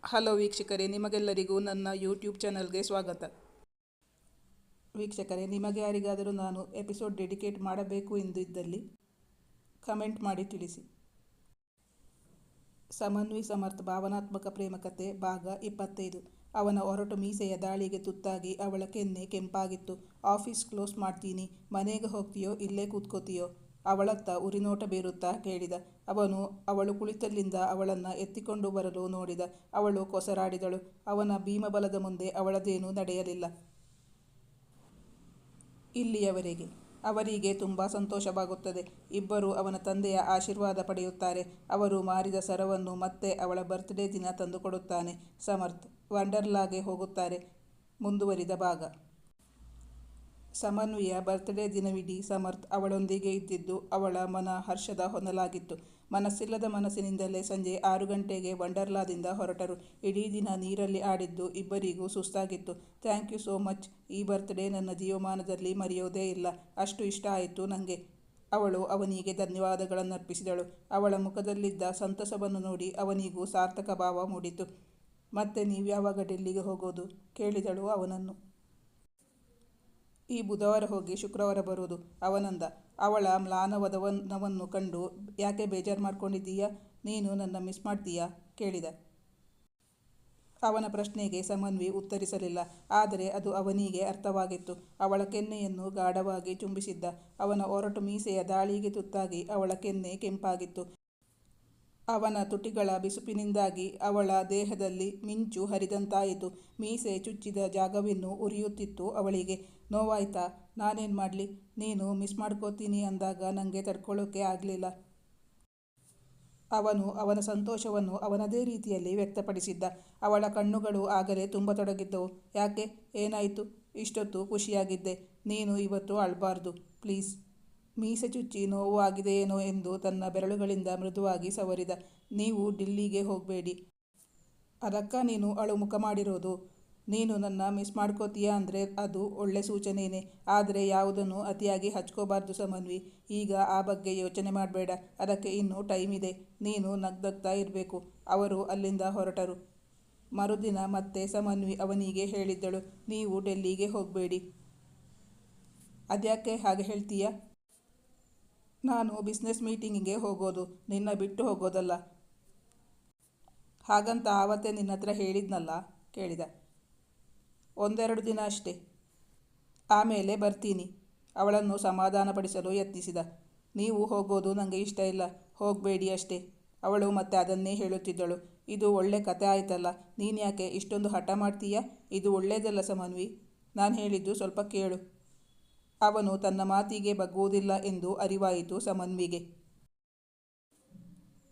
Hello ವೀಕ್ಷಕರೇ, ನಿಮಗೆಲ್ಲರಿಗೂ ನನ್ನ ಯೂಟ್ಯೂಬ್ ಚಾನಲ್ಗೆ ಸ್ವಾಗತ. ವೀಕ್ಷಕರೇ, ನಿಮಗೆ ಯಾರಿಗಾದರೂ ನಾನು ಎಪಿಸೋಡ್ ಡೆಡಿಕೇಟ್ ಮಾಡಬೇಕು ಎಂದು ಇದ್ದಲ್ಲಿ ಕಮೆಂಟ್ ಮಾಡಿ ತಿಳಿಸಿ. ಸಮನ್ವಿ ಸಮರ್ಥ್ ಭಾವನಾತ್ಮಕ ಪ್ರೇಮಕತೆ ಭಾಗ 25. ಅವನ ಒರಟು ಮೀಸೆಯ ದಾಳಿಗೆ ತುತ್ತಾಗಿ ಅವಳ ಕೆನ್ನೆ ಕೆಂಪಾಗಿತ್ತು. ಆಫೀಸ್ ಕ್ಲೋಸ್ ಮಾಡ್ತೀನಿ, ಮನೆಗೆ ಹೋಗ್ತೀಯೋ ಇಲ್ಲೇ ಕೂತ್ಕೋತೀಯೋ? ಅವಳತ್ತ ಉರಿನೋಟ ಬೀರುತ್ತಾ ಕೇಳಿದ. ಅವನು ಅವಳು ಕುಳಿತಲ್ಲಿಂದ ಅವಳನ್ನು ಎತ್ತಿಕೊಂಡು ಬರಲು ನೋಡಿದ. ಅವಳು ಕೊಸರಾಡಿದಳು. ಅವನ ಭೀಮಬಲದ ಮುಂದೆ ಅವಳದೇನೂ ನಡೆಯಲಿಲ್ಲ. ಇಲ್ಲಿಯವರೆಗೆ ಅವರಿಗೆ ತುಂಬ ಸಂತೋಷವಾಗುತ್ತದೆ. ಇಬ್ಬರು ಅವನ ತಂದೆಯ ಆಶೀರ್ವಾದ ಪಡೆಯುತ್ತಾರೆ. ಅವರು ಮಾರಿದ ಸರವನ್ನು ಮತ್ತೆ ಅವಳ ಬರ್ತ್ಡೇ ದಿನ ತಂದುಕೊಡುತ್ತಾನೆ. ಸಮರ್ಥ್ ವಂಡರ್ಲಾಗೆ ಹೋಗುತ್ತಾರೆ. ಮುಂದುವರಿದ ಭಾಗ. ಸಮನ್ವಿಯ ಬರ್ತ್ಡೇ ದಿನವಿಡೀ ಸಮರ್ಥ್ ಅವಳೊಂದಿಗೆ ಇದ್ದಿದ್ದು ಅವಳ ಮನ ಹರ್ಷದ ಹೊನಲಾಗಿತ್ತು. ಮನಸ್ಸಿಲ್ಲದ ಮನಸ್ಸಿನಿಂದಲೇ ಸಂಜೆ 6 ಗಂಟೆಗೆ ವಂಡರ್ಲಾದಿಂದ ಹೊರಟರು. ಇಡೀ ದಿನ ನೀರಲ್ಲಿ ಆಡಿದ್ದು ಇಬ್ಬರಿಗೂ ಸುಸ್ತಾಗಿತ್ತು. Thank you so much. ಈ ಬರ್ತ್ಡೇ ನನ್ನ ಜೀವಮಾನದಲ್ಲಿ ಮರೆಯೋದೇ ಇಲ್ಲ. ಅಷ್ಟು ಇಷ್ಟ ಆಯಿತು ನನಗೆ. ಅವಳು ಅವನಿಗೆ ಧನ್ಯವಾದಗಳನ್ನರ್ಪಿಸಿದಳು. ಅವಳ ಮುಖದಲ್ಲಿದ್ದ ಸಂತಸವನ್ನು ನೋಡಿ ಅವನಿಗೂ ಸಾರ್ಥಕ ಭಾವ ಮೂಡಿತು. ಮತ್ತೆ ನೀವ್ಯಾವಾಗ ಡೆಲ್ಲಿಗೆ ಹೋಗೋದು? ಕೇಳಿದಳು ಅವನನ್ನು. ಈ ಬುಧವಾರ ಹೋಗಿ ಶುಕ್ರವಾರ ಬರೋದು, ಅವನಂದ. ಅವಳ ಮ್ಲಾನವದನವನ್ನು ಕಂಡು ಯಾಕೆ ಬೇಜಾರು ಮಾಡ್ಕೊಂಡಿದ್ದೀಯಾ? ನೀನು ನನ್ನ ಮಿಸ್ ಮಾಡ್ತೀಯಾ? ಕೇಳಿದ. ಅವನ ಪ್ರಶ್ನೆಗೆ ಸಮನ್ವಿ ಉತ್ತರಿಸಲಿಲ್ಲ. ಆದರೆ ಅದು ಅವನಿಗೆ ಅರ್ಥವಾಗಿತ್ತು. ಅವಳ ಕೆನ್ನೆಯನ್ನು ಗಾಢವಾಗಿ ಚುಂಬಿಸಿದ್ದ. ಅವನ ಒರಟು ಮೀಸೆಯ ದಾಳಿಗೆ ತುತ್ತಾಗಿ ಅವಳ ಕೆನ್ನೆ ಕೆಂಪಾಗಿತ್ತು. ಅವನ ತುಟಿಗಳ ಬಿಸುಪಿನಿಂದಾಗಿ ಅವಳ ದೇಹದಲ್ಲಿ ಮಿಂಚು ಹರಿದಂತಾಯಿತು. ಮೀಸೆ ಚುಚ್ಚಿದ ಜಾಗವಿನ್ನೂ ಉರಿಯುತ್ತಿತ್ತು ಅವಳಿಗೆ. ನೋವಾಯ್ತಾ? ನಾನೇನು ಮಾಡಲಿ? ನೀನು ಮಿಸ್ ಮಾಡ್ಕೋತೀನಿ ಅಂದಾಗ ನನಗೆ ತಡ್ಕೊಳ್ಳೋಕೆ ಆಗಲಿಲ್ಲ. ಅವನು ಅವನ ಸಂತೋಷವನ್ನು ಅವನದೇ ರೀತಿಯಲ್ಲಿ ವ್ಯಕ್ತಪಡಿಸಿದ್ದ. ಅವಳ ಕಣ್ಣುಗಳು ಆಗಲೇ ತುಂಬತೊಡಗಿದ್ದವು. ಯಾಕೆ? ಏನಾಯಿತು? ಇಷ್ಟೊತ್ತು ಖುಷಿಯಾಗಿದ್ದೆ. ನೀನು ಇವತ್ತು ಅಳಬಾರ್ದು ಪ್ಲೀಸ್. ಮೀಸೆ ಚುಚ್ಚಿ ನೋವು ಆಗಿದೆಯೇನೋ ಎಂದು ತನ್ನ ಬೆರಳುಗಳಿಂದ ಮೃದುವಾಗಿ ಸವರಿದ. ನೀವು ಡಿಲ್ಲಿಗೆ ಹೋಗಬೇಡಿ. ಅದಕ್ಕ ನೀನು ಅಳುಮುಖ ಮಾಡಿರೋದು? ನೀನು ನನ್ನ ಮಿಸ್ ಮಾಡ್ಕೋತೀಯಾ ಅಂದರೆ ಅದು ಒಳ್ಳೆ ಸೂಚನೆಯೇ. ಆದರೆ ಯಾವುದನ್ನು ಅತಿಯಾಗಿ ಹಚ್ಕೋಬಾರ್ದು ಸಮನ್ವಿ. ಈಗ ಆ ಬಗ್ಗೆ ಯೋಚನೆ ಮಾಡಬೇಡ. ಅದಕ್ಕೆ ಇನ್ನೂ ಟೈಮ್ ಇದೆ. ನೀನು ನಗ್ನಗ್ತಾ ಇರಬೇಕು. ಅವರು ಅಲ್ಲಿಂದ ಹೊರಟರು. ಮರುದಿನ ಮತ್ತೆ ಸಮನ್ವಿ ಅವನಿಗೆ ಹೇಳಿದ್ದಳು, ನೀವು ಡೆಲ್ಲಿಗೆ ಹೋಗಬೇಡಿ. ಅದ್ಯಾಕೆ ಹಾಗೆ ಹೇಳ್ತೀಯಾ? ನಾನು ಬಿಸ್ನೆಸ್ ಮೀಟಿಂಗಿಗೆ ಹೋಗೋದು, ನಿನ್ನ ಬಿಟ್ಟು ಹೋಗೋದಲ್ಲ. ಹಾಗಂತ ಆವತ್ತೇ ನಿನ್ನ ಹತ್ರ ಹೇಳಿದ್ನಲ್ಲ? ಕೇಳಿದ. 1-2 ದಿನ ಅಷ್ಟೇ, ಆಮೇಲೆ ಬರ್ತೀನಿ. ಅವಳನ್ನು ಸಮಾಧಾನಪಡಿಸಲು ಯತ್ನಿಸಿದ. ನೀವು ಹೋಗೋದು ನನಗೆ ಇಷ್ಟ ಇಲ್ಲ. ಹೋಗಬೇಡಿ ಅಷ್ಟೇ. ಅವಳು ಮತ್ತೆ ಅದನ್ನೇ ಹೇಳುತ್ತಿದ್ದಳು. ಇದು ಒಳ್ಳೆ ಕತೆ ಆಯ್ತಲ್ಲ. ನೀನ್ಯಾಕೆ ಇಷ್ಟೊಂದು ಹಠ ಮಾಡ್ತೀಯಾ? ಇದು ಒಳ್ಳೆಯದಲ್ಲ ಸಮನ್ವಿ. ನಾನು ಹೇಳಿದ್ದು ಸ್ವಲ್ಪ ಕೇಳು. ಅವನು ತನ್ನ ಮಾತಿಗೆ ಬಗ್ಗುವುದಿಲ್ಲ ಎಂದು ಅರಿವಾಯಿತು ಸಮನ್ವಿಗೆ.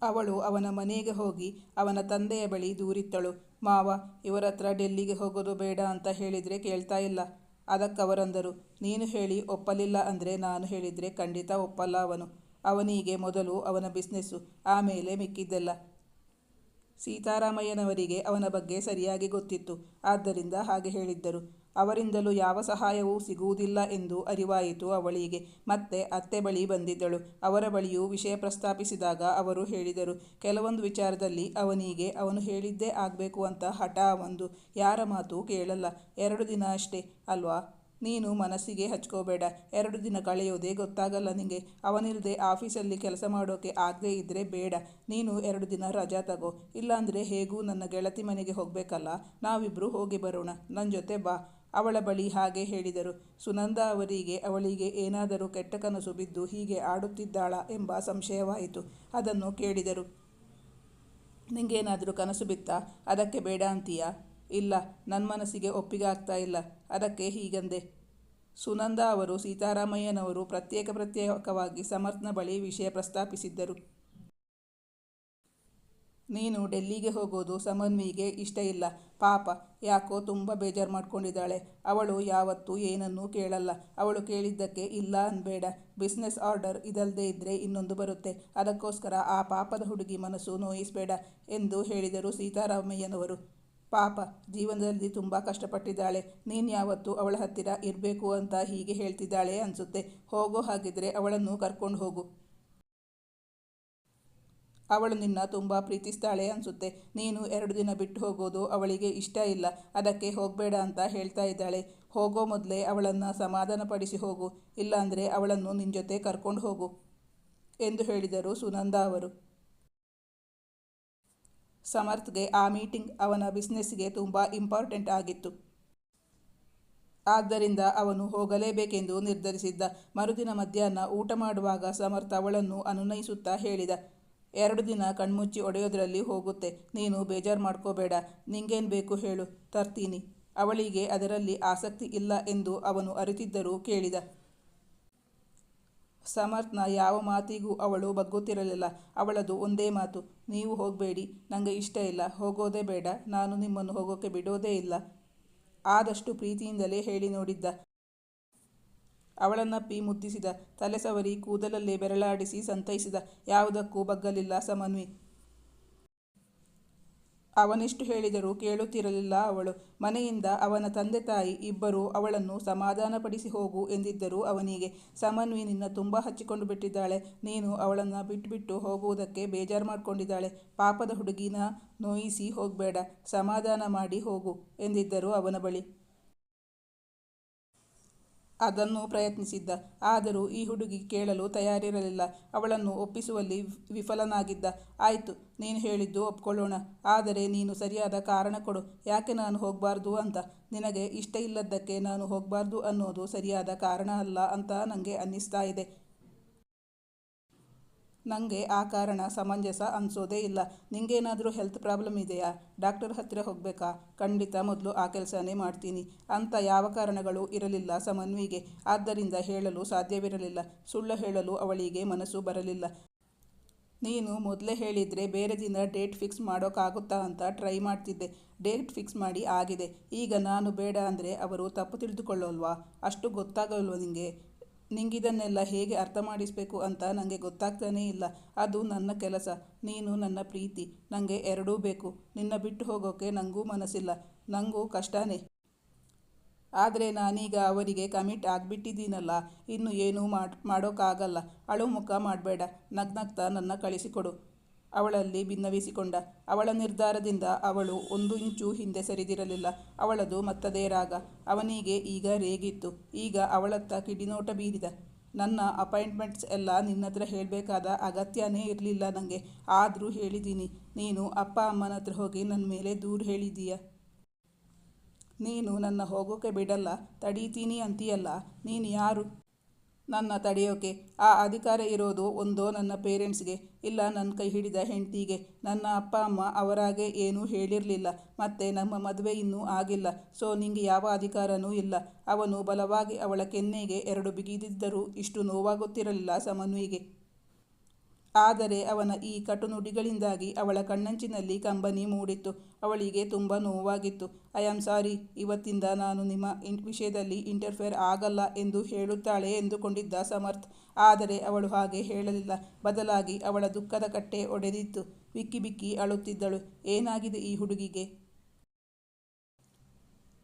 ಅವಳು ಅವನ ಮನೆಗೆ ಹೋಗಿ ಅವನ ತಂದೆಯ ಬಳಿ ದೂರಿತ್ತಳು. ಮಾವ, ಇವರತ್ರ ಡೆಲ್ಲಿಗೆ ಹೋಗೋದು ಬೇಡ ಅಂತ ಹೇಳಿದರೆ ಕೇಳ್ತಾ ಇಲ್ಲ. ಅದಕ್ಕವರಂದರು, ನೀನು ಹೇಳಿ ಒಪ್ಪಲಿಲ್ಲ ಅಂದರೆ ನಾನು ಹೇಳಿದರೆ ಖಂಡಿತ ಒಪ್ಪಲ್ಲ ಅವನು. ಅವನಿಗೆ ಮೊದಲು ಅವನ ಬಿಸ್ನೆಸ್ಸು, ಆಮೇಲೆ ಮಿಕ್ಕಿದ್ದೆಲ್ಲ. ಸೀತಾರಾಮಯ್ಯನವರಿಗೆ ಅವನ ಬಗ್ಗೆ ಸರಿಯಾಗಿ ಗೊತ್ತಿತ್ತು. ಆದ್ದರಿಂದ ಹಾಗೆ ಹೇಳಿದ್ದರು. ಅವರಿಂದಲೂ ಯಾವ ಸಹಾಯವೂ ಸಿಗುವುದಿಲ್ಲ ಎಂದು ಅರಿವಾಯಿತು ಅವಳಿಗೆ. ಮತ್ತೆ ಅತ್ತೆ ಬಳಿ ಬಂದಿದ್ದಳು. ಅವರ ಬಳಿಯೂ ವಿಷಯ ಪ್ರಸ್ತಾಪಿಸಿದಾಗ ಅವರು ಹೇಳಿದರು, ಕೆಲವೊಂದು ವಿಚಾರದಲ್ಲಿ ಅವನಿಗೆ ಅವನು ಹೇಳಿದ್ದೇ ಆಗಬೇಕು ಅಂತ ಹಠ ಅವಂದು. ಯಾರ ಮಾತು ಕೇಳಲ್ಲ. 2 ದಿನ ಅಷ್ಟೇ ಅಲ್ವಾ? ನೀನು ಮನಸ್ಸಿಗೆ ಹಚ್ಕೋಬೇಡ. 2 ದಿನ ಕಳೆಯೋದೇ ಗೊತ್ತಾಗಲ್ಲ ನಿಂಗೆ. ಅವನಿಲ್ಲದೆ ಆಫೀಸಲ್ಲಿ ಕೆಲಸ ಮಾಡೋಕೆ ಆಗದೆ ಇದ್ದರೆ ಬೇಡ. ನೀನು 2 ದಿನ ರಜಾ ತಗೋ. ಇಲ್ಲಾಂದರೆ ಹೇಗೂ ನನ್ನ ಗೆಳತಿ ಮನೆಗೆ ಹೋಗಬೇಕಲ್ಲ, ನಾವಿಬ್ಬರು ಹೋಗಿ ಬರೋಣ. ನನ್ನ ಜೊತೆ ಬಾ. ಅವಳ ಬಳಿ ಹಾಗೆ ಹೇಳಿದರು. ಸುನಂದ ಅವರಿಗೆ ಅವಳಿಗೆ ಏನಾದರೂ ಕೆಟ್ಟ ಕನಸು ಬಿದ್ದು ಹೀಗೆ ಆಡುತ್ತಿದ್ದಾಳಾ ಎಂಬ ಸಂಶಯವಾಯಿತು. ಅದನ್ನು ಕೇಳಿದರು. ನಿಂಗೇನಾದರೂ ಕನಸು ಬಿತ್ತಾ? ಅದಕ್ಕೆ ಬೇಡ ಅಂತೀಯಾ? ಇಲ್ಲ, ನನ್ನ ಮನಸ್ಸಿಗೆ ಒಪ್ಪಿಗೆ ಆಗ್ತಾ ಇಲ್ಲ. ಅದಕ್ಕೆ ಹೀಗಂದೆ. ಸುನಂದ ಅವರು ಸೀತಾರಾಮಯ್ಯನವರು ಪ್ರತ್ಯೇಕವಾಗಿ ಸಮರ್ಥ್ನ ಬಳಿ ವಿಷಯ ಪ್ರಸ್ತಾಪಿಸಿದ್ದರು. ನೀನು ಡೆಲ್ಲಿಗೆ ಹೋಗೋದು ಸಮನ್ವಿಗೆ ಇಷ್ಟ ಇಲ್ಲ. ಪಾಪ, ಯಾಕೋ ತುಂಬ ಬೇಜಾರು ಮಾಡ್ಕೊಂಡಿದ್ದಾಳೆ. ಅವಳು ಯಾವತ್ತೂ ಏನನ್ನೂ ಕೇಳಲ್ಲ. ಅವಳು ಕೇಳಿದ್ದಕ್ಕೆ ಇಲ್ಲ ಅನ್ಬೇಡ. ಬಿಸ್ನೆಸ್ ಆರ್ಡರ್ ಇದಲ್ಲದೆ ಇದ್ದರೆ ಇನ್ನೊಂದು ಬರುತ್ತೆ. ಅದಕ್ಕೋಸ್ಕರ ಆ ಪಾಪದ ಹುಡುಗಿ ಮನಸ್ಸು ನೋಯಿಸಬೇಡ ಎಂದು ಹೇಳಿದರು ಸೀತಾರಾಮಯ್ಯನವರು. ಪಾಪ, ಜೀವನದಲ್ಲಿ ತುಂಬ ಕಷ್ಟಪಟ್ಟಿದ್ದಾಳೆ. ನೀನು ಯಾವತ್ತೂ ಅವಳ ಹತ್ತಿರ ಇರಬೇಕು ಅಂತ ಹೀಗೆ ಹೇಳ್ತಿದ್ದಾಳೆ ಅನಿಸುತ್ತೆ. ಹೋಗೋ ಹಾಗಿದ್ರೆ ಅವಳನ್ನು ಕರ್ಕೊಂಡು ಹೋಗು. ಅವಳು ನಿನ್ನ ತುಂಬ ಪ್ರೀತಿಸ್ತಾಳೆ ಅನಿಸುತ್ತೆ. ನೀನು 2 ದಿನ ಬಿಟ್ಟು ಹೋಗೋದು ಅವಳಿಗೆ ಇಷ್ಟ ಇಲ್ಲ. ಅದಕ್ಕೆ ಹೋಗಬೇಡ ಅಂತ ಹೇಳ್ತಾ ಇದ್ದಾಳೆ. ಹೋಗೋ ಮೊದಲೇ ಅವಳನ್ನು ಸಮಾಧಾನಪಡಿಸಿ ಹೋಗು, ಇಲ್ಲಾಂದರೆ ಅವಳನ್ನು ನಿನ್ನ ಜೊತೆ ಕರ್ಕೊಂಡು ಹೋಗು ಎಂದು ಹೇಳಿದರು ಸುನಂದ ಅವರು. ಸಮರ್ಥ್ಗೆ ಆ ಮೀಟಿಂಗ್ ಅವನ ಬಿಸ್ನೆಸ್ಗೆ ತುಂಬ ಇಂಪಾರ್ಟೆಂಟ್ ಆಗಿತ್ತು. ಆದ್ದರಿಂದ ಅವನು ಹೋಗಲೇಬೇಕೆಂದು ನಿರ್ಧರಿಸಿದ್ದ. ಮರುದಿನ ಮಧ್ಯಾಹ್ನ ಊಟ ಮಾಡುವಾಗ ಸಮರ್ಥ್ ಅವಳನ್ನು ಅನುನಯಿಸುತ್ತಾ ಹೇಳಿದ, 2 ದಿನ ಕಣ್ಮುಚ್ಚಿ ಒಡೆಯೋದ್ರಲ್ಲಿ ಹೋಗುತ್ತೆ. ನೀನು ಬೇಜಾರು ಮಾಡ್ಕೋಬೇಡ. ನಿಂಗೇನು ಬೇಕು ಹೇಳು, ತರ್ತೀನಿ. ಅವಳಿಗೆ ಅದರಲ್ಲಿ ಆಸಕ್ತಿ ಇಲ್ಲ ಎಂದು ಅವನು ಅರಿತಿದ್ದರೂ ಕೇಳಿದ. ಸಮರ್ಥ್ನ ಯಾವ ಮಾತಿಗೂ ಅವಳು ಬಗ್ಗುತ್ತಿರಲಿಲ್ಲ. ಅವಳದು ಒಂದೇ ಮಾತು, ನೀವು ಹೋಗಬೇಡಿ, ನನಗೆ ಇಷ್ಟ ಇಲ್ಲ, ಹೋಗೋದೇ ಬೇಡ, ನಾನು ನಿಮ್ಮನ್ನು ಹೋಗೋಕ್ಕೆ ಬಿಡೋದೇ ಇಲ್ಲ. ಆದಷ್ಟು ಪ್ರೀತಿಯಿಂದಲೇ ಹೇಳಿ ನೋಡಿದ್ದ. ಅವಳನ್ನಪ್ಪಿ ಮುದ್ದಿಸಿದ, ತಲೆ ಸವರಿ ಕೂದಲಲ್ಲೇ ಬೆರಳಾಡಿಸಿ ಸಂತೈಸಿದ. ಯಾವುದಕ್ಕೂ ಬಗ್ಗಲಿಲ್ಲ ಸಮನ್ವಿ. ಅವನೆಷ್ಟು ಹೇಳಿದರೂ ಕೇಳುತ್ತಿರಲಿಲ್ಲ ಅವಳು. ಮನೆಯಿಂದ ಅವನ ತಂದೆ ತಾಯಿ ಇಬ್ಬರೂ ಅವಳನ್ನು ಸಮಾಧಾನಪಡಿಸಿ ಹೋಗು ಎಂದಿದ್ದರು ಅವನಿಗೆ. ಸಮನ್ವಿ ನಿನ್ನ ತುಂಬ ಹಚ್ಚಿಕೊಂಡು ಬಿಟ್ಟಿದ್ದಾಳೆ. ನೀನು ಅವಳನ್ನು ಬಿಟ್ಟು ಹೋಗುವುದಕ್ಕೆ ಬೇಜಾರು ಮಾಡಿಕೊಂಡಿದ್ದಾಳೆ. ಪಾಪದ ಹುಡುಗಿನ ನೋಯಿಸಿ ಹೋಗಬೇಡ, ಸಮಾಧಾನ ಮಾಡಿ ಹೋಗು ಎಂದಿದ್ದರು ಅವನ ಬಳಿ. ಅದನ್ನು ಪ್ರಯತ್ನಿಸಿದ್ದ. ಆದರೂ ಈ ಹುಡುಗಿ ಕೇಳಲು ತಯಾರಿರಲಿಲ್ಲ. ಅವಳನ್ನು ಒಪ್ಪಿಸುವಲ್ಲಿ ವಿಫಲನಾಗಿದ್ದ. ಆಯಿತು, ನೀನು ಹೇಳಿದ್ದು ಒಪ್ಕೊಳ್ಳೋಣ. ಆದರೆ ನೀನು ಸರಿಯಾದ ಕಾರಣ ಕೊಡು, ಯಾಕೆ ನಾನು ಹೋಗಬಾರ್ದು ಅಂತ. ನಿನಗೆ ಇಷ್ಟ ಇಲ್ಲದ್ದಕ್ಕೆ ನಾನು ಹೋಗಬಾರ್ದು ಅನ್ನೋದು ಸರಿಯಾದ ಕಾರಣ ಅಲ್ಲ ಅಂತ ನನಗೆ ಅನ್ನಿಸ್ತಾ ಇದೆ. ನನಗೆ ಆ ಕಾರಣ ಸಮಂಜಸ ಅನಿಸೋದೇ ಇಲ್ಲ. ನಿಂಗೇನಾದರೂ ಹೆಲ್ತ್ ಪ್ರಾಬ್ಲಮ್ ಇದೆಯಾ? ಡಾಕ್ಟರ್ ಹತ್ತಿರ ಹೋಗಬೇಕಾ? ಖಂಡಿತ ಮೊದಲು ಆ ಕೆಲಸನೇ ಮಾಡ್ತೀನಿ ಅಂತ ಯಾವ ಕಾರಣಗಳು ಇರಲಿಲ್ಲ ಸಮನ್ವಿಗೆ. ಆದ್ದರಿಂದ ಹೇಳಲು ಸಾಧ್ಯವಿರಲಿಲ್ಲ. ಸುಳ್ಳು ಹೇಳಲು ಅವಳಿಗೆ ಮನಸ್ಸು ಬರಲಿಲ್ಲ. ನೀನು ಮೊದಲೇ ಹೇಳಿದರೆ ಬೇರೆ ದಿನ ಡೇಟ್ ಫಿಕ್ಸ್ ಮಾಡೋಕ್ಕಾಗುತ್ತಾ ಅಂತ ಟ್ರೈ ಮಾಡ್ತಿದ್ದೆ. ಡೇಟ್ ಫಿಕ್ಸ್ ಮಾಡಿ ಆಗಿದೆ. ಈಗ ನಾನು ಬೇಡ ಅಂದರೆ ಅವರು ತಪ್ಪು ತಿಳಿದುಕೊಳ್ಳೋಲ್ವಾ? ಅಷ್ಟು ಗೊತ್ತಾಗೋಲ್ವ ನಿಂಗೆ? ನಿಂಗಿದನ್ನೆಲ್ಲ ಹೇಗೆ ಅರ್ಥ ಮಾಡಿಸಬೇಕು ಅಂತ ನನಗೆ ಗೊತ್ತಾಗ್ತಾನೇ ಇಲ್ಲ. ಅದು ನನ್ನ ಕೆಲಸ, ನೀನು ನನ್ನ ಪ್ರೀತಿ. ನನಗೆ ಎರಡೂ ಬೇಕು. ನಿನ್ನ ಬಿಟ್ಟು ಹೋಗೋಕ್ಕೆ ನನಗೂ ಮನಸ್ಸಿಲ್ಲ. ನನಗೂ ಕಷ್ಟನೇ. ಆದರೆ ನಾನೀಗ ಅವರಿಗೆ ಕಮಿಟ್ ಆಗಿಬಿಟ್ಟಿದ್ದೀನಲ್ಲ, ಇನ್ನು ಏನೂ ಮಾಡೋಕ್ಕಾಗಲ್ಲ. ಅಳು ಮುಖ ಮಾಡಬೇಡ, ನಗ್ನಗ್ತಾ ನನ್ನ ಕಳಿಸಿಕೊಡು ಅವಳಲ್ಲಿ ಭಿನ್ನವಿಸಿಕೊಂಡ. ಅವಳ ನಿರ್ಧಾರದಿಂದ ಅವಳು 1 ಇಂಚು ಹಿಂದೆ ಸರಿದಿರಲಿಲ್ಲ. ಅವಳದು ಮತ್ತದೇ ರಾಗ. ಅವನಿಗೆ ಈಗ ರೇಗಿತ್ತು. ಈಗ ಅವಳತ್ತ ಕಿಡಿನೋಟ ಬೀರಿದ. ನನ್ನ ಅಪಾಯಿಂಟ್ಮೆಂಟ್ಸ್ ಎಲ್ಲ ನಿನ್ನತ್ರ ಹೇಳಬೇಕಾದ ಅಗತ್ಯನೇ ಇರಲಿಲ್ಲ ನನಗೆ. ಆದರೂ ಹೇಳಿದ್ದೀನಿ. ನೀನು ಅಪ್ಪ ಅಮ್ಮನ ಹತ್ರ ಹೋಗಿ ನನ್ನ ಮೇಲೆ ದೂರು ಹೇಳಿದ್ದೀಯ. ನೀನು ನನ್ನ ಹೋಗೋಕ್ಕೆ ಬಿಡಲ್ಲ, ತಡೀತೀನಿ ಅಂತೀಯಲ್ಲ. ನೀನು ಯಾರು ನನ್ನ ತಡೆಯೋಕೆ? ಆ ಅಧಿಕಾರ ಇರೋದು ಒಂದೋ ನನ್ನ ಪೇರೆಂಟ್ಸ್ಗೆ, ಇಲ್ಲ ನನ್ನ ಕೈ ಹಿಡಿದ ಹೆಂಡತಿಗೆ. ನನ್ನ ಅಪ್ಪ ಅಮ್ಮ ಅವರಾಗೆ ಏನೂ ಹೇಳಿರಲಿಲ್ಲ. ಮತ್ತು ನಮ್ಮ ಮದುವೆ ಇನ್ನೂ ಆಗಿಲ್ಲ. ಸೊ ನಿಂಗೆ ಯಾವ ಅಧಿಕಾರನೂ ಇಲ್ಲ. ಅವನು ಬಲವಾಗಿ ಅವಳ ಕೆನ್ನೆಗೆ 2 ಬಿಗಿದಿದ್ದರೂ ಇಷ್ಟು ನೋವಾಗುತ್ತಿರಲಿಲ್ಲ ಸಮನ್ವಿಗೆ. ಆದರೆ ಅವನ ಈ ಕಟು ನುಡಿಗಳಿಂದಾಗಿ ಅವಳ ಕಣ್ಣಂಚಿನಲ್ಲಿ ಕಂಬನಿ ಮೂಡಿತ್ತು. ಅವಳಿಗೆ ತುಂಬ ನೋವಾಗಿತ್ತು. ಐ ಆಮ್ ಸಾರಿ, ಇವತ್ತಿಂದ ನಾನು ನಿಮ್ಮ ವಿಷಯದಲ್ಲಿ ಇಂಟರ್ಫಿಯರ್ ಆಗಲ್ಲ ಎಂದು ಹೇಳುತ್ತಾಳೆ ಎಂದುಕೊಂಡಿದ್ದ ಸಮರ್ಥ್. ಆದರೆ ಅವಳು ಹಾಗೆ ಹೇಳಲಿಲ್ಲ. ಬದಲಾಗಿ ಅವಳ ದುಃಖದ ಕಟ್ಟೆ ಒಡೆದಿತ್ತು. ಬಿಕ್ಕಿ ಬಿಕ್ಕಿ ಅಳುತ್ತಿದ್ದಳು. ಏನಾಗಿದೆ ಈ ಹುಡುಗಿಗೆ?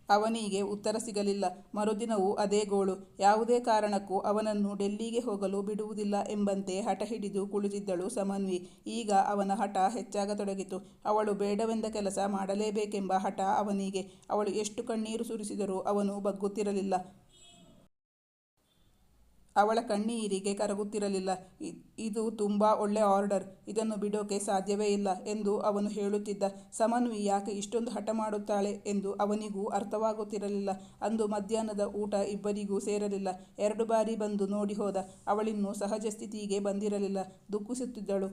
ಅವನಿಗೆ ಉತ್ತರ ಸಿಗಲಿಲ್ಲ. ಮರುದಿನವೂ ಅದೇ ಗೋಳು. ಯಾವುದೇ ಕಾರಣಕ್ಕೂ ಅವನನ್ನು ಡೆಲ್ಲಿಗೆ ಹೋಗಲು ಬಿಡುವುದಿಲ್ಲ ಎಂಬಂತೆ ಹಠ ಹಿಡಿದು ಕುಳಿತಿದ್ದಳು ಸಮನ್ವಿ. ಈಗ ಅವನ ಹಠ ಹೆಚ್ಚಾಗತೊಡಗಿತು. ಅವಳು ಬೇಡವೆಂದ ಕೆಲಸ ಮಾಡಲೇಬೇಕೆಂಬ ಹಠ ಅವನಿಗೆ. ಅವಳು ಎಷ್ಟು ಕಣ್ಣೀರು ಸುರಿಸಿದರೂ ಅವನು ಬಗ್ಗುತ್ತಿರಲಿಲ್ಲ. ಅವಳ ಕಣ್ಣೀರಿಗೆ ಕರಗುತ್ತಿರಲಿಲ್ಲ. ಇದು ತುಂಬ ಒಳ್ಳೆ ಆರ್ಡರ್, ಇದನ್ನು ಬಿಡೋಕೆ ಸಾಧ್ಯವೇ ಇಲ್ಲ ಎಂದು ಅವನು ಹೇಳುತ್ತಿದ್ದ. ಸಮನ್ವಿ ಯಾಕೆ ಇಷ್ಟೊಂದು ಹಠ ಮಾಡುತ್ತಾಳೆ ಎಂದು ಅವನಿಗೂ ಅರ್ಥವಾಗುತ್ತಿರಲಿಲ್ಲ. ಅಂದು ಮಧ್ಯಾಹ್ನದ ಊಟ ಇಬ್ಬರಿಗೂ ಸೇರಲಿಲ್ಲ. 2 ಬಾರಿ ಬಂದು ನೋಡಿ ಹೋದ. ಅವಳಿನ್ನೂ ಸಹಜ ಸ್ಥಿತಿಗೆ ಬಂದಿರಲಿಲ್ಲ. ದುಃಖಿಸುತ್ತಿದ್ದಳು.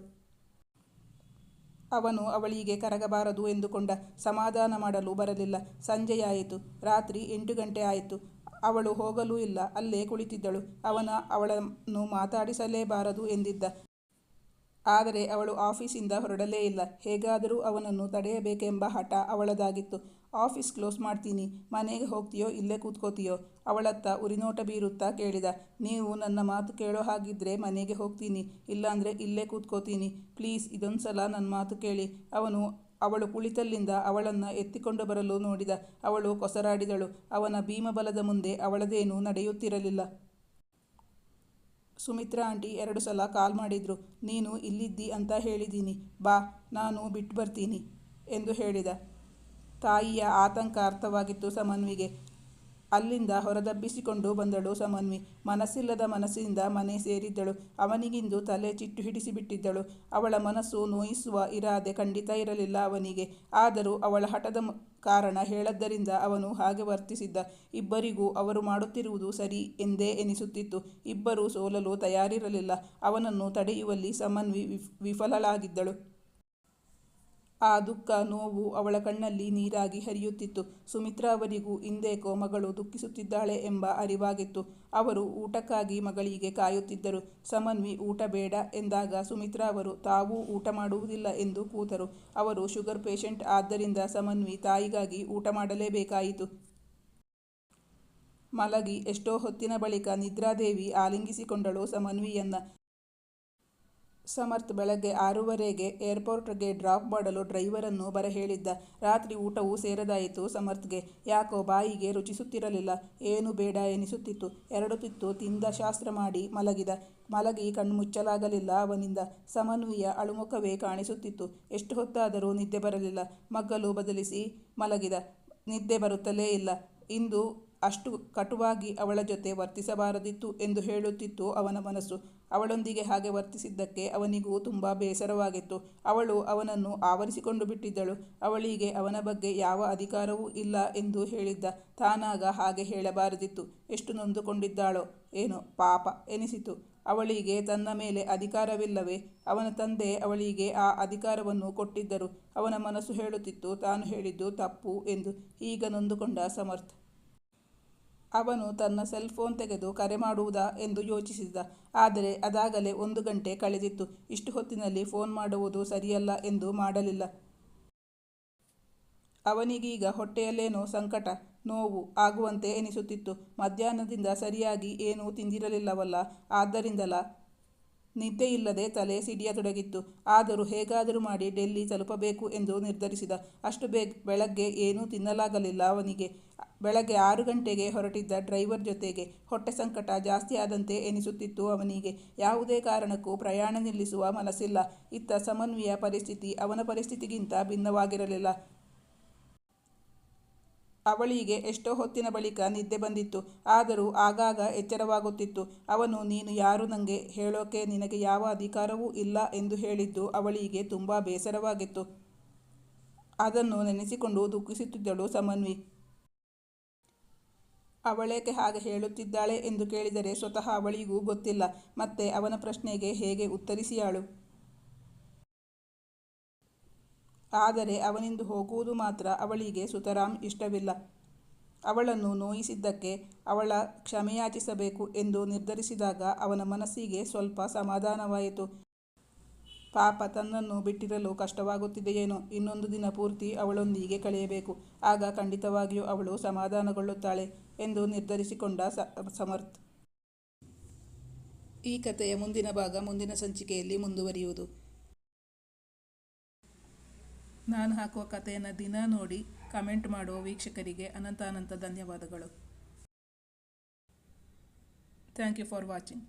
ಅವನು ಅವಳಿಗೆ ಕರಗಬಾರದು ಎಂದುಕೊಂಡ. ಸಮಾಧಾನ ಮಾಡಲು ಬರಲಿಲ್ಲ. ಸಂಜೆಯಾಯಿತು. ರಾತ್ರಿ 8 ಗಂಟೆ ಆಯಿತು. ಅವಳು ಹೋಗಲೂ ಇಲ್ಲ. ಅಲ್ಲೇ ಕುಳಿತಿದ್ದಳು. ಅವಳನ್ನು ಮಾತಾಡಿಸಲೇಬಾರದು ಎಂದಿದ್ದ. ಆದರೆ ಅವಳು ಆಫೀಸಿಂದ ಹೊರಡಲೇ ಇಲ್ಲ. ಹೇಗಾದರೂ ಅವನನ್ನು ತಡೆಯಬೇಕೆಂಬ ಹಠ ಅವಳದಾಗಿತ್ತು. ಆಫೀಸ್ ಕ್ಲೋಸ್ ಮಾಡ್ತೀನಿ, ಮನೆಗೆ ಹೋಗ್ತೀಯೋ ಇಲ್ಲೇ ಕೂತ್ಕೋತೀಯೋ? ಅವಳತ್ತ ಉರಿನೋಟ ಬೀರುತ್ತಾ ಕೇಳಿದ. ನೀವು ನನ್ನ ಮಾತು ಕೇಳೋ ಹಾಗಿದ್ರೆ ಮನೆಗೆ ಹೋಗ್ತೀನಿ, ಇಲ್ಲಾಂದರೆ ಇಲ್ಲೇ ಕೂತ್ಕೋತೀನಿ. ಪ್ಲೀಸ್, ಇದೊಂದು ಸಲ ನನ್ನ ಮಾತು ಕೇಳಿ. ಅವಳು ಕುಳಿತಲ್ಲಿಂದ ಅವಳನ್ನು ಎತ್ತಿಕೊಂಡು ಬರಲು ನೋಡಿದ. ಅವಳು ಕೊಸರಾಡಿದಳು. ಅವನ ಭೀಮಬಲದ ಮುಂದೆ ಅವಳದೇನೂ ನಡೆಯುತ್ತಿರಲಿಲ್ಲ. ಸುಮಿತ್ರಾ ಆಂಟಿ 2 ಸಲ ಕಾಲ್ ಮಾಡಿದ್ರು. ನೀನು ಇಲ್ಲಿದ್ದಿ ಅಂತ ಹೇಳಿದ್ದೀನಿ, ಬಾ, ನಾನು ಬಿಟ್ಟು ಬರ್ತೀನಿ ಎಂದು ಹೇಳಿದ. ತಾಯಿಯ ಆತಂಕ ಅರ್ಥವಾಗಿತ್ತು ಸಮನ್ವಿಗೆ. ಅಲ್ಲಿಂದ ಹೊರದಬ್ಬಿಸಿಕೊಂಡು ಬಂದಳು ಸಮನ್ವಿ. ಮನಸ್ಸಿಲ್ಲದ ಮನಸ್ಸಿನಿಂದ ಮನೆ ಸೇರಿದ್ದಳು. ಅವನಿಗಿಂದು ತಲೆ ಚಿಟ್ಟು ಹಿಡಿಸಿಬಿಟ್ಟಿದ್ದಳು. ಅವಳ ಮನಸ್ಸು ನೋಯಿಸುವ ಇರಾದೆ ಖಂಡಿತ ಇರಲಿಲ್ಲ ಅವನಿಗೆ. ಆದರೂ ಅವಳ ಹಠದ ಕಾರಣ ಹೇಳದ್ದರಿಂದ ಅವನು ಹಾಗೆ ವರ್ತಿಸಿದ್ದ. ಇಬ್ಬರಿಗೂ ಅವರು ಮಾಡುತ್ತಿರುವುದು ಸರಿ ಎಂದೇ ಎನಿಸುತ್ತಿತ್ತು. ಇಬ್ಬರೂ ಸೋಲಲು ತಯಾರಿರಲಿಲ್ಲ. ಅವನನ್ನು ತಡೆಯುವಲ್ಲಿ ಸಮನ್ವಿ ವಿಫಲಳಾಗಿದ್ದಳು. ಆ ದುಃಖ, ನೋವು ಅವಳ ಕಣ್ಣಲ್ಲಿ ನೀರಾಗಿ ಹರಿಯುತ್ತಿತ್ತು. ಸುಮಿತ್ರಾ ಅವರಿಗೂ ಇಂದೇಕೋ ಮಗಳು ದುಃಖಿಸುತ್ತಿದ್ದಾಳೆ ಎಂಬ ಅರಿವಾಗಿತ್ತು. ಅವರು ಊಟಕ್ಕಾಗಿ ಮಗಳಿಗೆ ಕಾಯುತ್ತಿದ್ದರು. ಸಮನ್ವಿ ಊಟ ಬೇಡ ಎಂದಾಗ ಸುಮಿತ್ರಾ ಅವರು ತಾವೂ ಊಟ ಮಾಡುವುದಿಲ್ಲ ಎಂದು ಕೂತರು. ಅವರು ಶುಗರ್ ಪೇಷಂಟ್ ಆದ್ದರಿಂದ ಸಮನ್ವಿ ತಾಯಿಗಾಗಿ ಊಟ ಮಾಡಲೇಬೇಕಾಯಿತು. ಮಲಗಿ ಎಷ್ಟೋ ಹೊತ್ತಿನ ಬಳಿಕ ನಿದ್ರಾದೇವಿ ಆಲಿಂಗಿಸಿಕೊಂಡಳು ಸಮನ್ವಿಯನ್ನ. ಸಮರ್ಥ್ ಬೆಳಗ್ಗೆ 6:15ಗೆ ಏರ್ಪೋರ್ಟ್ಗೆ ಡ್ರಾಪ್ ಮಾಡಲು ಡ್ರೈವರನ್ನು ಬರಹೇಳಿದ್ದ. ರಾತ್ರಿ ಊಟವೂ ಸೇರದಾಯಿತು ಸಮರ್ಥ್ಗೆ. ಯಾಕೋ ಬಾಯಿಗೆ ರುಚಿಸುತ್ತಿರಲಿಲ್ಲ. ಏನು ಬೇಡ ಎನಿಸುತ್ತಿತ್ತು. 2 ತುತ್ತು ತಿಂದ ಶಾಸ್ತ್ರ ಮಾಡಿ ಮಲಗಿ ಕಣ್ಮುಚ್ಚಲಾಗಲಿಲ್ಲ ಅವನಿಂದ. ಸಮನ್ವಿಯ ಅಳುಮುಖವೇ ಕಾಣಿಸುತ್ತಿತ್ತು. ಎಷ್ಟು ಹೊತ್ತಾದರೂ ನಿದ್ದೆ ಬರಲಿಲ್ಲ. ಮಗ್ಗಲು ಬದಲಿಸಿ ಮಲಗಿದ. ನಿದ್ದೆ ಬರುತ್ತಲೇ ಇಲ್ಲ. ಇಂದು ಅಷ್ಟು ಕಟುವಾಗಿ ಅವಳ ಜೊತೆ ವರ್ತಿಸಬಾರದಿತ್ತು ಎಂದು ಹೇಳುತ್ತಿತ್ತು ಅವನ ಮನಸ್ಸು. ಅವಳೊಂದಿಗೆ ಹಾಗೆ ವರ್ತಿಸಿದ್ದಕ್ಕೆ ಅವನಿಗೂ ತುಂಬ ಬೇಸರವಾಗಿತ್ತು. ಅವಳು ಅವನನ್ನು ಆವರಿಸಿಕೊಂಡು ಬಿಟ್ಟಿದ್ದಳು. ಅವಳಿಗೆ ಅವನ ಬಗ್ಗೆ ಯಾವ ಅಧಿಕಾರವೂ ಇಲ್ಲ ಎಂದು ಹೇಳಿದ್ದ. ತಾನಾಗ ಹಾಗೆ ಹೇಳಬಾರದಿತ್ತು. ಎಷ್ಟು ನೊಂದುಕೊಂಡಿದ್ದಾಳೋ ಏನೋ ಪಾಪ ಎನಿಸಿತು. ಅವಳಿಗೆ ತನ್ನ ಮೇಲೆ ಅಧಿಕಾರವಿಲ್ಲವೇ? ಅವನ ತಂದೆ ಅವಳಿಗೆ ಆ ಅಧಿಕಾರವನ್ನು ಕೊಟ್ಟಿದ್ದರು. ಅವನ ಮನಸ್ಸು ಹೇಳುತ್ತಿತ್ತು ತಾನು ಹೇಳಿದ್ದು ತಪ್ಪು ಎಂದು. ಈಗ ನೊಂದುಕೊಂಡ ಸಮರ್ಥ್. ಅವನು ತನ್ನ ಸೆಲ್ ಫೋನ್ ತೆಗೆದು ಕರೆ ಮಾಡುವುದಾ ಎಂದು ಯೋಚಿಸಿದ. ಆದರೆ ಅದಾಗಲೇ 1 ಗಂಟೆ ಕಳೆದಿತ್ತು. ಇಷ್ಟು ಹೊತ್ತಿನಲ್ಲಿ ಫೋನ್ ಮಾಡುವುದು ಸರಿಯಲ್ಲ ಎಂದು ಮಾಡಲಿಲ್ಲ. ಅವನಿಗೀಗ ಹೊಟ್ಟೆಯಲ್ಲೇನೋ ಸಂಕಟ, ನೋವು ಆಗುವಂತೆ ಎನಿಸುತ್ತಿತ್ತು. ಮಧ್ಯಾಹ್ನದಿಂದ ಸರಿಯಾಗಿ ಏನೂ ತಿಂದಿರಲಿಲ್ಲವಲ್ಲ, ಆದ್ದರಿಂದಲ ನಿದ್ದೆಯಿಲ್ಲದೆ ತಲೆ ಸಿಡಿಯತೊಡಗಿತ್ತು. ಆದರೂ ಹೇಗಾದರೂ ಮಾಡಿ ಡೆಲ್ಲಿ ತಲುಪಬೇಕು ಎಂದು ನಿರ್ಧರಿಸಿದ. ಅಷ್ಟು ಬೆಳಗ್ಗೆ ಏನೂ ತಿನ್ನಲಾಗಲಿಲ್ಲ ಅವನಿಗೆ. ಬೆಳಗ್ಗೆ 6 ಗಂಟೆಗೆ ಹೊರಟಿದ್ದ ಡ್ರೈವರ್ ಜೊತೆಗೆ ಹೊಟ್ಟೆ ಸಂಕಟ ಜಾಸ್ತಿ ಆದಂತೆ ಎನಿಸುತ್ತಿತ್ತು ಅವನಿಗೆ. ಯಾವುದೇ ಕಾರಣಕ್ಕೂ ಪ್ರಯಾಣ ನಿಲ್ಲಿಸುವ ಮನಸ್ಸಿಲ್ಲ. ಇತ್ತ ಸಮನ್ವಿಯ ಪರಿಸ್ಥಿತಿ ಅವನ ಪರಿಸ್ಥಿತಿಗಿಂತ ಭಿನ್ನವಾಗಿರಲಿಲ್ಲ. ಅವಳಿಗೆ ಎಷ್ಟೋ ಹೊತ್ತಿನ ಬಳಿಕ ನಿದ್ದೆ ಬಂದಿತ್ತು. ಆದರೂ ಆಗಾಗ ಎಚ್ಚರವಾಗುತ್ತಿತ್ತು. ಅವನು ನೀನು ಯಾರು ನಂಗೆ ಹೇಳೋಕೆ, ನಿನಗೆ ಯಾವ ಅಧಿಕಾರವೂ ಇಲ್ಲ ಎಂದು ಹೇಳಿದ್ದು ಅವಳಿಗೆ ತುಂಬ ಬೇಸರವಾಗಿತ್ತು. ಅದನ್ನು ನೆನೆಸಿಕೊಂಡು ದುಃಖಿಸುತ್ತಿದ್ದಳು ಸಮನ್ವಿ. ಅವಳೇಕೆ ಹಾಗೆ ಹೇಳುತ್ತಿದ್ದಾಳೆ ಎಂದು ಕೇಳಿದರೆ ಸ್ವತಃ ಅವಳಿಗೂ ಗೊತ್ತಿಲ್ಲ. ಮತ್ತೆ ಅವನ ಪ್ರಶ್ನೆಗೆ ಹೇಗೆ ಉತ್ತರಿಸಿಯಾಳು? ಆದರೆ ಅವನಿಂದು ಹೋಗುವುದು ಮಾತ್ರ ಅವಳಿಗೆ ಸುತರಾಂ ಇಷ್ಟವಿಲ್ಲ. ಅವಳನ್ನು ನೋಯಿಸಿದ್ದಕ್ಕೆ ಅವಳ ಕ್ಷಮೆಯಾಚಿಸಬೇಕು ಎಂದು ನಿರ್ಧರಿಸಿದಾಗ ಅವನ ಮನಸ್ಸಿಗೆ ಸ್ವಲ್ಪ ಸಮಾಧಾನವಾಯಿತು. ಪಾಪ, ತನ್ನನ್ನು ಬಿಟ್ಟಿರಲು ಕಷ್ಟವಾಗುತ್ತಿದೆಯೇನೋ. ಇನ್ನೊಂದು ದಿನ ಪೂರ್ತಿ ಅವಳೊಂದಿಗೆ ಕಳೆಯಬೇಕು. ಆಗ ಖಂಡಿತವಾಗಿಯೂ ಅವಳು ಸಮಾಧಾನಗೊಳ್ಳುತ್ತಾಳೆ ಎಂದು ನಿರ್ಧರಿಸಿಕೊಂಡ ಸಮರ್ಥ್. ಈ ಕಥೆಯ ಮುಂದಿನ ಭಾಗ ಮುಂದಿನ ಸಂಚಿಕೆಯಲ್ಲಿ ಮುಂದುವರಿಯುವುದು. ನಾನು ಹಾಕುವ ಕಥೆಯನ್ನು ದಿನ ನೋಡಿ ಕಮೆಂಟ್ ಮಾಡುವ ವೀಕ್ಷಕರಿಗೆ ಅನಂತ ಧನ್ಯವಾದಗಳು. Thank you for watching.